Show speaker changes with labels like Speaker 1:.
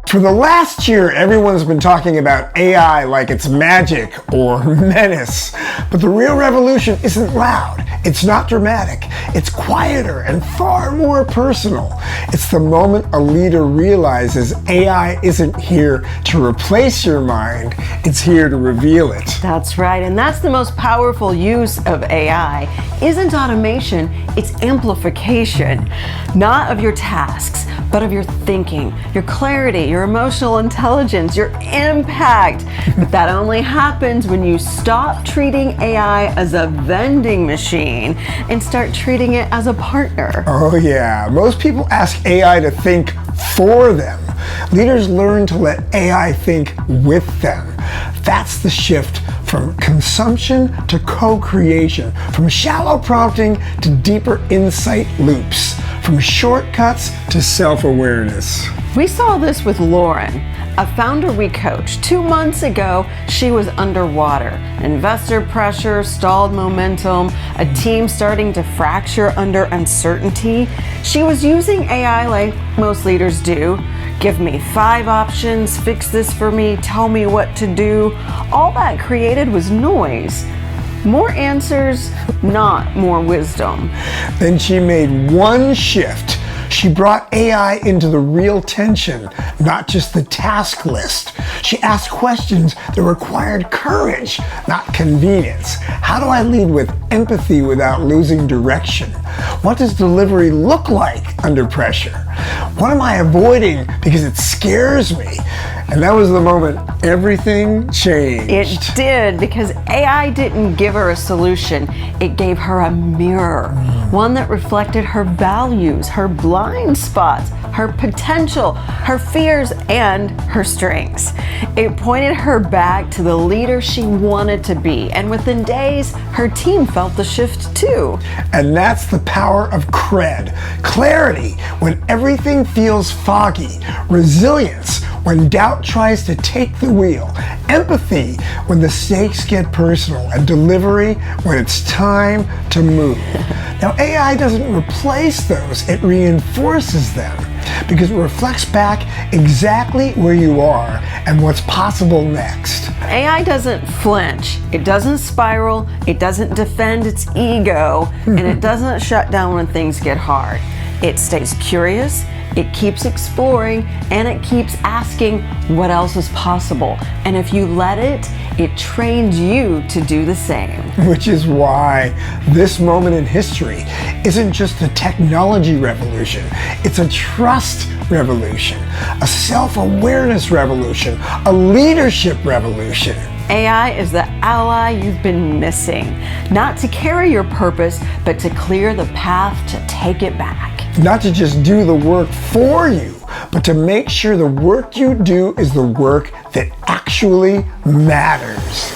Speaker 1: For the last year, everyone's been talking about AI like it's magic or menace. But the real revolution isn't loud. It's not dramatic. It's quieter and far more personal. It's the moment a leader realizes AI isn't here to replace your mind. It's here to reveal it.
Speaker 2: That's right, and that's the most powerful use of AI. Isn't automation, it's amplification. Not of your tasks, but of your thinking, your clarity, your emotional intelligence, your impact. But that only happens when you stop treating AI as a vending machine and start treating it as a partner.
Speaker 1: Oh yeah, most people ask AI to think for them. Leaders learn to let AI think with them. That's the shift from consumption to co-creation, from shallow prompting to deeper insight loops, from shortcuts to self-awareness.
Speaker 2: We saw this with Lauren, a founder we coached. 2 months ago, she was underwater. Investor pressure, stalled momentum, a team starting to fracture under uncertainty. She was using AI like most leaders do. Give me 5 options, fix this for me, tell me what to do. All that created was noise. More answers, not more wisdom.
Speaker 1: Then she made one shift. She brought AI into the real tension, not just the task list. She asked questions that required courage, not convenience. How do I lead with empathy without losing direction? What does delivery look like under pressure? What am I avoiding because it scares me? And that was the moment everything changed.
Speaker 2: It did, because AI didn't give her a solution. It gave her a mirror, one that reflected her values, her blind spots, her potential, her fears, and her strengths. It pointed her back to the leader she wanted to be, and within days, her team felt the shift too.
Speaker 1: And that's the power of cred. Clarity when everything feels foggy. Resilience when doubt tries to take the wheel. Empathy when the stakes get personal. And delivery when it's time to move. Now, AI doesn't replace those, it reinforces them, because it reflects back exactly where you are and what's possible next.
Speaker 2: AI doesn't flinch, it doesn't spiral, it doesn't defend its ego, and it doesn't shut down when things get hard. It stays curious, it keeps exploring, and it keeps asking what else is possible. And if you let it, it trains you to do the same.
Speaker 1: Which is why this moment in history isn't just a technology revolution, it's a trust revolution, a self-awareness revolution, a leadership revolution.
Speaker 2: AI is the ally you've been missing, not to carry your purpose, but to clear the path to take it back.
Speaker 1: Not to just do the work for you, but to make sure the work you do is the work that actually matters.